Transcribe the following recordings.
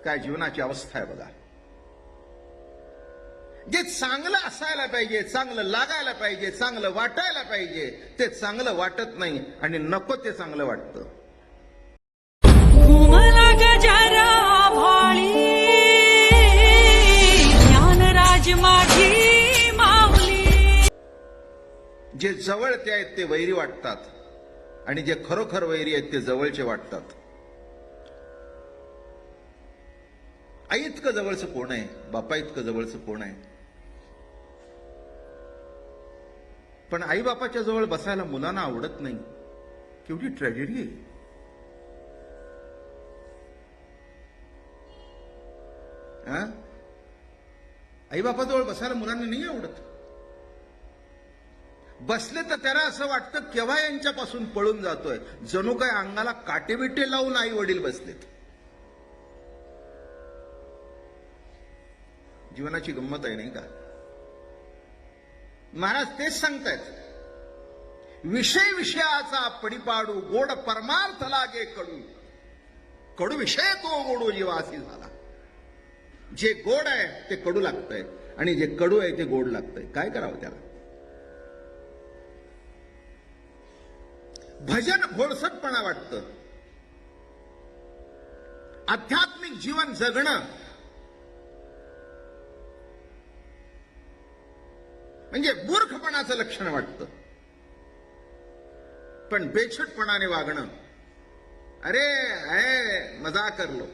काय जीवनाची अवस्था आहे बघा. जे चांगलं असायला पाहिजे, चांगलं लागायला पाहिजे, चांगलं वाटायला पाहिजे, ते चांगलं वाटत नाही आणि नको ते चांगलं वाटतं. घुमला गजरा भाळी ज्ञानराज माझी माऊली. जे जवळते आहेत ते वैरी वाटतात आणि जे खरोखर वैरी आहेत ते जवळचे वाटतात. आई इतकं जवळचं कोण आहे, बापा इतकं जवळचं कोण आहे. पण आई बापाच्या जवळ बसायला मुलांना आवडत नाही. केवढी ट्रॅजेडी आहे. आई बापाजवळ बसायला मुलांना नाही आवडत. बसले तर त्याला असं वाटतं केव्हा यांच्यापासून पळून जातोय, जणू काय अंगाला काटेबिटे लावून आई वडील बसलेत. जीवनाची गंमत आहे नाही का. महाराज तेच सांगतायत, विषय विषयाचा पडिपाडू गोड परमार्थ लागे कडू, कडू विषय तो गोडू जीवासी झाला. जे गोड आहे ते कडू लागतंय आणि जे कडू आहे ते गोड लागतंय. काय करावं त्याला. भजन भोळसटपणा वाटतं. आध्यात्मिक जीवन जगणं म्हणजे मूर्खपणाचं लक्षण वाटतं. पण बेछटपणाने वागणं, अरे मजा कर लो.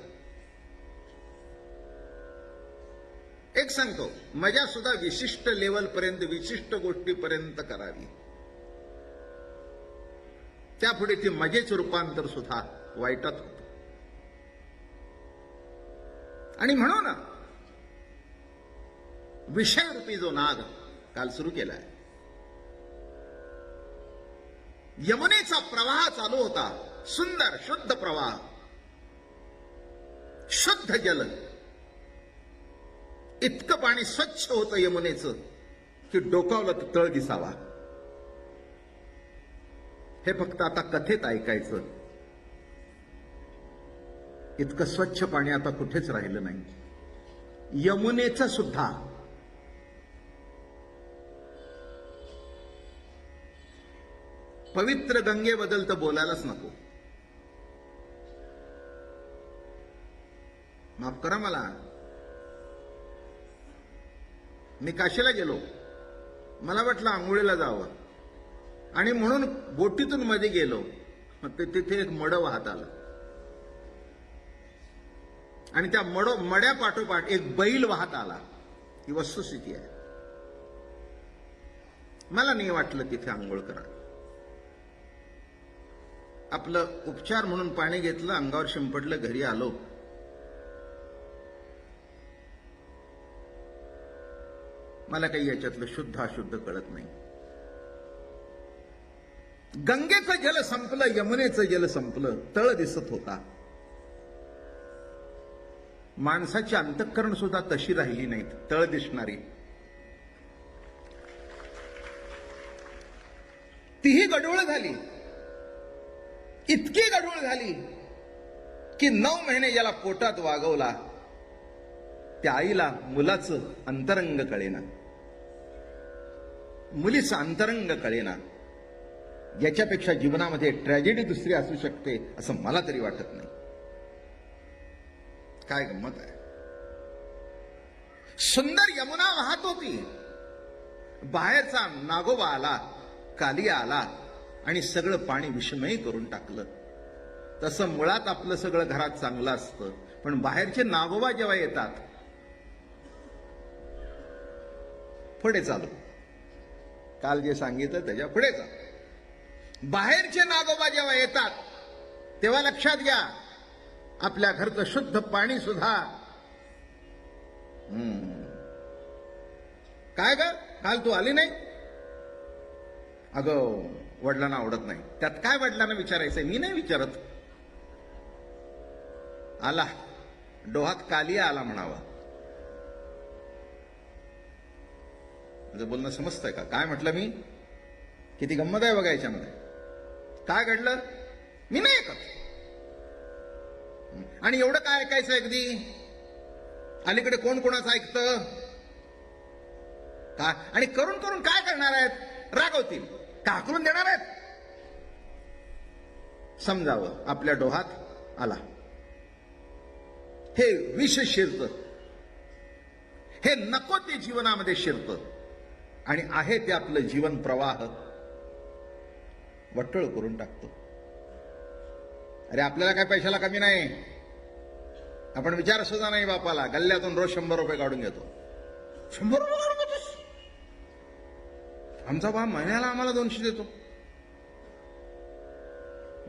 एक सांगतो, मजा सुद्धा विशिष्ट लेवल पर्यंत, विशिष्ट गोष्टीपर्यंत करावी. त्यापुढे ती मजेचं रूपांतर सुद्धा वाईटात होतं. आणि म्हणून विषयरूपी जो नाद काल सुरू केलाय, यमुनेचा प्रवाह चालू होता. सुंदर शुद्ध प्रवाह, शुद्ध जल. इतकं पाणी स्वच्छ होतं यमुनेचं की डोकावलं तर तळ दिसावा. हे फक्त आता कथेत ऐकायचं. इतकं स्वच्छ पाणी आता कुठेच राहिलं नाही. यमुनेचं सुद्धा पवित्र गंगेबद्दल तर बोलायलाच नको. माफ करा मला, मी काशीला गेलो. मला वाटलं आंघोळीला जावं आणि म्हणून बोटीतून मध्ये गेलो. मग तिथे एक मड वाहत आलं आणि त्या मड्या पाठोपाठ एक बैल वाहत आला. ही वस्तुस्थिती आहे. मला नाही वाटलं तिथे आंघोळ करा. आपलं उपचार म्हणून पाणी घेतलं, अंगावर शिंपडलं, घरी आलो. मला काही याच्यातलं शुद्ध अशुद्ध कळत नाही. गंगेचं जल संपलं, यमुनेचं जल संपलं, तळ दिसत होता. माणसाची अंतःकरण सुद्धा तशी राहिली नाहीत, तळ दिसणारी. तीही गढूळ झाली. इतकी गढूळ झाली की 9 महिने ज्याला पोटात वागवला त्या आईला मुलाचं अंतरंग कळेना, मुलीचं अंतरंग कळेना. याच्यापेक्षा जीवनामध्ये ट्रॅजेडी दुसरी असू शकते असं मला तरी वाटत नाही. काय गंमत आहे. सुंदर यमुना वाहत होती. बाहेरचा नागोबा आला, कालिया आला आणि सगळं पाणी विषमयी करून टाकलं. तसं मुळात आपलं सगळं घरात चांगलं असतं, पण बाहेरचे नागोबा जेव्हा येतात, पुढे चालू, काल जे सांगितलं त्याच्या पुढे चालू. बाहेरचे नागोबा जेव्हा येतात तेव्हा लक्षात घ्या, आपल्या घरचं शुद्ध पाणी सुद्धा. काय ग, काल तू आली नाही? अगं वडिलांना आवडत नाही. त्यात काय वडिलांना विचारायचंय, मी नाही विचारत. आला डोहात कालिया आला म्हणावा. म्हणजे बोलणं समजतंय का? काय म्हटलं मी? किती गंमत आहे बघा याच्यामध्ये. काय घडलं? मी नाही ऐकत. आणि एवढं काय ऐकायचं अगदी? अलीकडे कोण कोणाचं ऐकतं का? आणि करून करून काय करणार आहेत? रागवतील का हाकलून देणार आहेत? समजावं आपल्या डोहात आला हे विष शिरतं, हे नको ते जीवनामध्ये शिरतं आणि आहे ते आपलं जीवन प्रवाह वट्टळ करून टाकतो. अरे आपल्याला काय पैशाला कमी नाही, आपण विचार सुद्धा नाही बापाला. गल्ल्यातून रोज 100 रुपये काढून घेतो. 100 रुपये काढून घेतोस? आमचा बाप महिन्याला आम्हाला 200 देतो.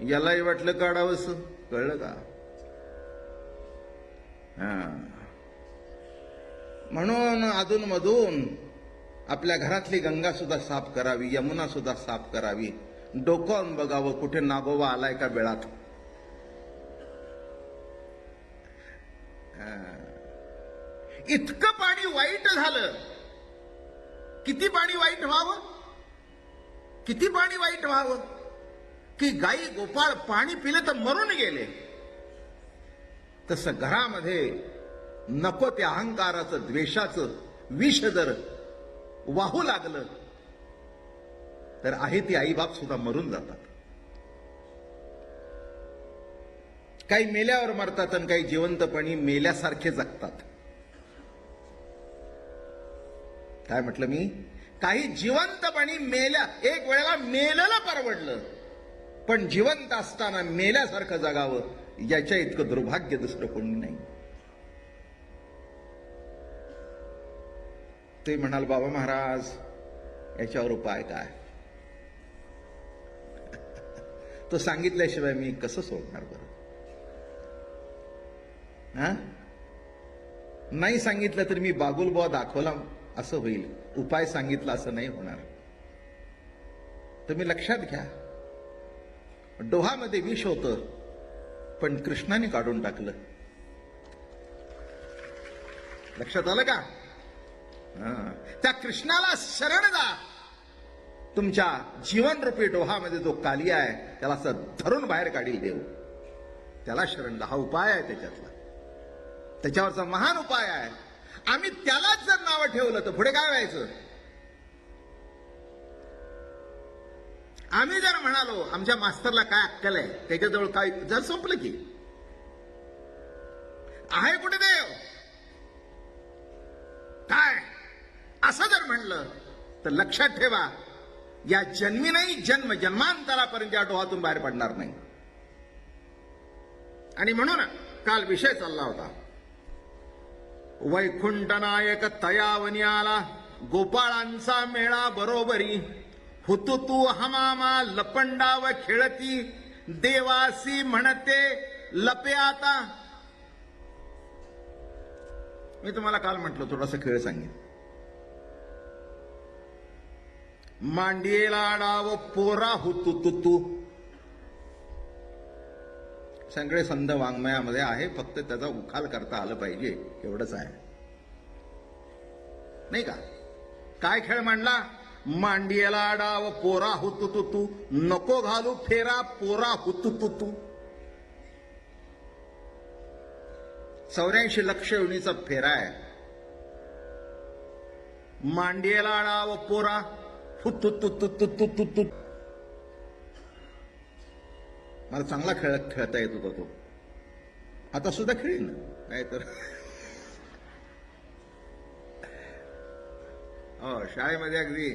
यालाही वाटलं काढावंस, कळलं का? म्हणून अधून मधून आपल्या घरातली गंगा सुद्धा साफ करावी, यमुना सुद्धा साफ करावी. डोकावून बघावं कुठे नागोबा आलाय का बेळात. इतकं पाणी वाईट झालं. किती पाणी वाईट व्हावं, किती पाणी वाईट व्हावं की गाई गोपाळ पाणी पिले तर मरून गेले. तसं घरामध्ये नको त्या अहंकाराचं द्वेषाचं विष जर वाहू लागलं तर आहे ती आईबाप सुद्धा मरून जातात. काही मेल्यावर मरतात आणि काही जिवंतपणी मेल्यासारखे जगतात. काय म्हटलं मी? काही जिवंतपणी मेल्या, एक वेळेला मेलेलं परवडलं, पण जिवंत असताना मेल्यासारखं जगावं याच्या इतकं दुर्भाग्य दुसरं कोणी नाही. ते म्हणाल बाबा महाराज याच्यावर उपाय काय? तो सांगितल्याशिवाय मी कसं सोडणार बरं? नाही सांगितलं तर मी बागुलबुवा दाखवला असं होईल, उपाय सांगितला असं नाही होणार. तुम्ही लक्षात घ्या, डोहामध्ये विष होतं पण कृष्णाने काढून टाकलं. लक्षात आलं का? त्या कृष्णाला शरण जा. तुमच्या जीवनरूपी डोहामध्ये जो कालिया आहे त्याला असं धरून बाहेर काढील देव. त्याला शरण जा. हा उपाय आहे त्याच्यातला, त्याच्यावरचा महान उपाय आहे. आम्ही त्यालाच जर नावं ठेवलं तर पुढे काय व्हायचं? आम्ही जर म्हणालो आमच्या मास्तरला काय अक्कल आहे, त्याच्याजवळ काय, जर संपलं की आहे कुठे देव काय असं जर म्हणलं तर लक्षात ठेवा, या जन्मी नाही जन्म जन्मांतरापर्यंत या डोहातून बाहेर पडणार नाही. आणि म्हणून काल विषय चालला होता, वैकुंठ नायक तयावनी आला, गोपाळांचा मेळा बरोबरी, हुतुतू हमामा लपंडाव खेळती, देवासी म्हणते लपे आता. मी तुम्हाला काल म्हटलं थोडासा खेळ सांगेन. मांडियेला डाव पोरा हुतुतू. सगळे संध वाङ्मयामध्ये आहे, फक्त त्याचा उखाल करता आलं पाहिजे एवढंच आहे, नाही का? काय खेळ मांडला? मांडियेला डाव पोरा हुतुतू, नको घालू फेरा पोरा हुतुतू. 84 लक्ष योनीचा फेरा आहे. मांडियेला डाव पोरा हुतुतू. मला चांगला खेळ खेळता येत होता तो. आता सुद्धा खेळीन नाही तर. शाळेमध्ये अगदी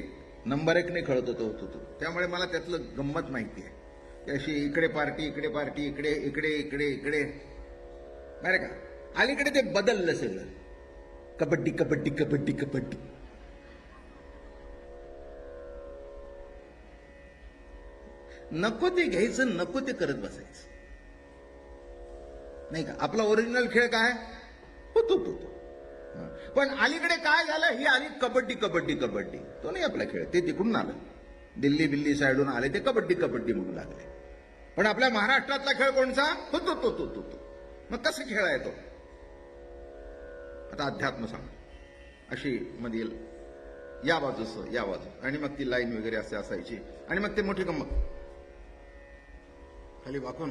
नंबर 1 ने खेळत होतो तो. त्यामुळे मला त्यातलं गंमत माहिती आहे. की अशी इकडे पार्टी इकडे पार्टी इकडे इकडे इकडे इकडे, बरं का? अलीकडे ते बदललं सगळं. कबड्डी कबड्डी कबड्डी कबड्डी. नको ते घ्यायचं, नको ते करत बसायचं, नाही का? आपला ओरिजिनल खेळ काय होतो तो. पण अलीकडे काय झालं, ही आली कबड्डी कबड्डी कबड्डी. तो नाही आपला खेळ, ते तिकडून आलं, दिल्ली बिल्ली साईडून आले ते कबड्डी कबड्डी म्हणू लागले. पण आपल्या महाराष्ट्रातला खेळ कोणचा होतो तो तो तो तो. मग कसं खेळायचो? आता अध्यात्म सांग. अशी मधील या बाजूचं या बाजू, आणि मग ती लाईन वगैरे असे असायची, आणि मग ते मोठी गंमत खाली वाकून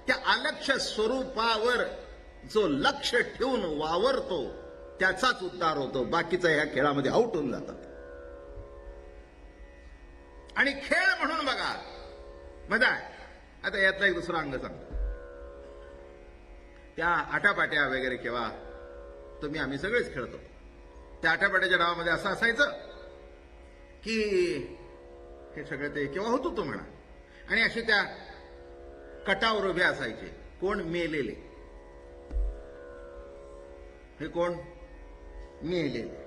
त्या अलक्ष स्वरूपावर जो लक्ष ठेवून वावरतो त्याचाच उद्धार होतो. बाकीचा ह्या खेळामध्ये आउट होऊन जातात. आणि खेळ म्हणून बघा मजा आहे. आता यातला एक दुसरा अंग सांगतो. त्या आटापाट्या वगैरे केव्हा आम्ही सगळेच खेळतो. त्या आटापाट्याच्या डावामध्ये असं असायचं की हे सगळं ते केव्हा होत होतं म्हणा. आणि असे त्या कटावर उभे असायचे कोण मेलेले. हे कोण मेलेले.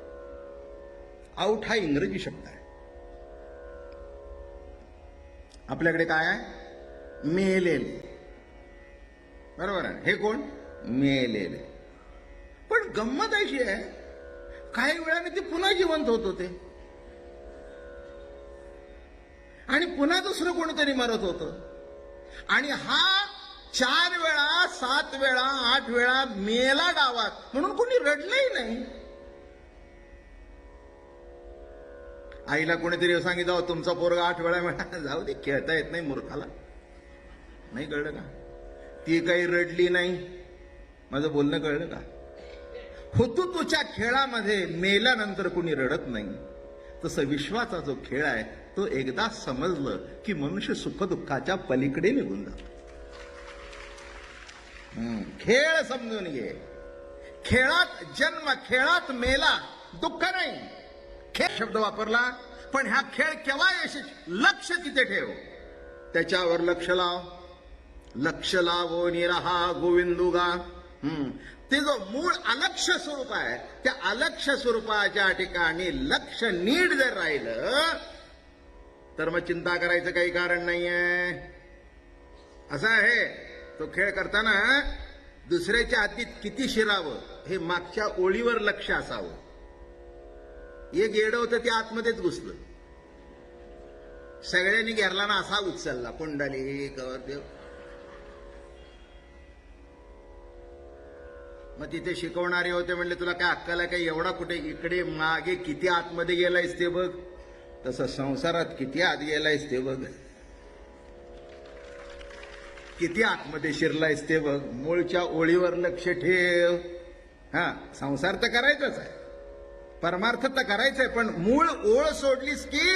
आऊट हा इंग्रजी शब्द आहे. आपल्याकडे काय आहे मेलेले. बरोबर आहे. हे कोण मेलेले. पण गंमत अशी आहे काही वेळाने ते पुन्हा जिवंत होत होते आणि पुन्हा दुसरं कोणतरी मरत होतं. आणि हा 4 वेळा 7 वेळा 8 वेळा मेला डावात म्हणून कोणी रडलंही नाही. आईला कोणीतरी सांगितलं तुमचा पोरगा 8 वेळा मिळाला. जाऊ दे खेळता येत नाही मूर्खाला. नाही कळलं का. ती काही रडली नाही. माझं बोलणं कळलं का. हुतुतूच्या खेळामध्ये मेल्यानंतर कोणी रडत नाही. तसं विश्वाचा जो खेळ आहे तो एकदा समजलं की मनुष्य सुखदुःखाच्या पलीकडे निघून जातो. खेळ समजून घे. खेळात जन्म खेळात मेला दुःख नाही. खेळ शब्द वापरला पण ह्या खेळ केव्हा यशस्वी. लक्ष तिथे ठेव. त्याच्यावर लक्ष लाव. लक्ष लावो निरहा गोविंदुगा. ते जो मूळ अलक्ष स्वरूप आहे त्या अलक्ष स्वरूपाच्या ठिकाणी लक्ष नीट जर राहिलं तर मग चिंता करायचं काही कारण नाहीये. असं आहे तो खेळ करताना दुसऱ्याच्या हातीत किती शिरावं हे मागच्या ओळीवर लक्ष असावं. एक येडं होतं ते आतमध्येच घुसलं. सगळ्यांनी घेरला ना असा उचलला कुंडली कवर देव. मग तिथे शिकवणारे होते म्हणले तुला काय अक्कल आहे काय एवढा कुठे इकडे मागे किती आतमध्ये गेलायस ते बघ. तसं संसारात किती आत गेलायस ते बघ. किती आतमध्ये शिरलायस ते बघ. मूळच्या ओळीवर लक्ष ठेव. हा संसार तर करायचाच आहे परमार्थ तर करायचंय पण मूळ ओळ सोडलीस की.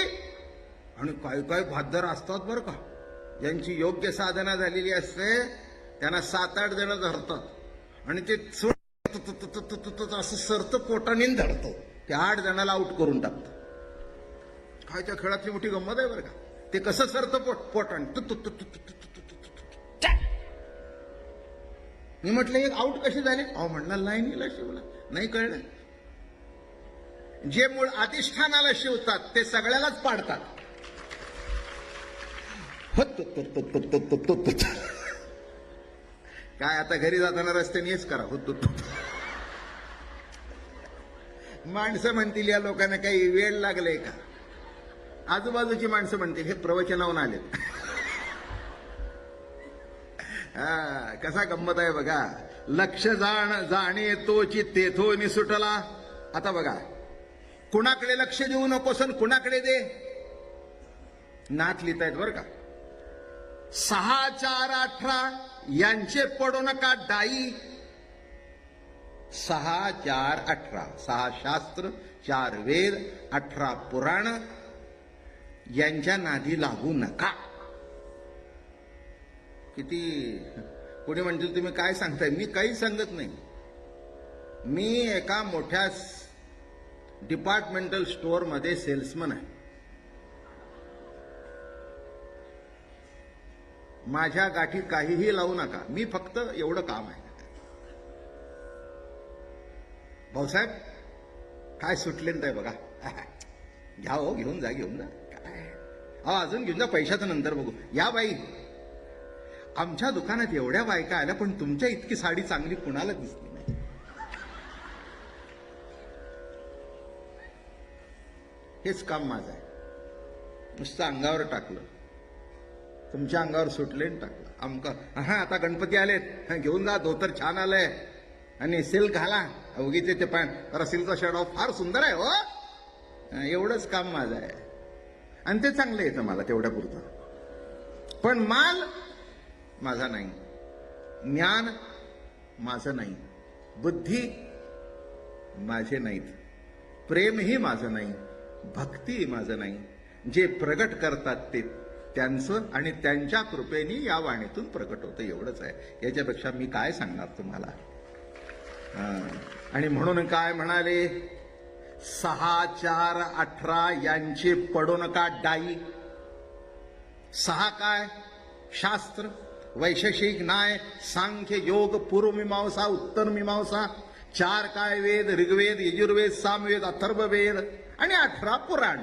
आणि काही काही भाद्दर असतात बरं का ज्यांची योग्य साधना झालेली असते त्यांना 7-8 जण धरतात आणि ते असं सरतं पोटाने धरतो. ते 8 जणाला आउट करून टाकतं. काय त्या खेळातली मोठी गंमत आहे बरं का. ते कसं सरतं पोटाने. मी म्हटलं एक आउट कशी झाले. अहो म्हणलं लाईनीला शिवला. नाही कळलं. जे मूळ अधिष्ठानाला शिवतात ते सगळ्यालाच पाडतात. काय आता घरी जाताना रस्त्याने हेच करा. माणसं म्हणतील या लोकांना काही वेळ लागलाय का. आजूबाजूची माणसं म्हणतील हे प्रवचनावून आले. कसा गंमत आहे बघा. लक्ष जाणे तोची तेथो निसुटला. आता बघा कुणाकडे लक्ष देऊ नकोस कुणाकडे दे. नाथ लिहितायत बरं का. 6, 4, 18 यांचे पडू नका डाई. 6, 4, 18 6 शास्त्र 4 वेद 18 पुराण यांच्या नादी लागू नका. किती कोणी म्हणतील तुम्ही काय सांगताय. मी काही सांगत नाही. मी एका मोठ्या डिपार्टमेंटल स्टोअर मध्ये सेल्समन आहे. माझ्या गाठी काहीही लावू नका. मी फक्त एवढं काम आहे. भाऊसाहेब काय सुटले नाही बघा. घ्या हो घेऊन जा काय अजून घेऊन जा. पैशाचं नंतर बघू. या बाई आमच्या दुकानात एवढ्या बायका आल्या पण तुमच्या इतकी साडी चांगली कुणाला दिसली नाही. हेच काम माझं आहे. नुसतं अंगावर टाकलं. तुमच्या अंगावर सुटले टाकलं. आमका आता गणपती आलेत घेऊन जा. धोतर छान आलंय आणि सिल्क घाला. उगीचे ते पॅन्ट जरा सिल्कचा शर्ट फार सुंदर आहे हो. एवढंच काम माझं आहे आणि ते चांगलं येतं मला तेवढ्या पुरतं. पण माल माझा नाही. ज्ञान माझं नाही, बुद्धी माझे नाहीत, प्रेमही माझं नाही, भक्ती माझं नाही. जे प्रगट करतात ते त्यांचं आणि त्यांच्या कृपेने या वाणीतून प्रगट होतं, एवढंच आहे. याच्यापेक्षा मी काय सांगणार तुम्हाला. आणि म्हणून काय म्हणाले, 6, 4, 18 यांचे पडो नका डाई. 6 काय, शास्त्र, वैशेषिक, न्याय, सांख्य, योग, पूर्वमीमांसा, उत्तरमीमांसा. 4 काय, वेद, ऋग्वेद, यजुर्वेद, सामवेद, अथर्ववेद. आणि 18 पुराण.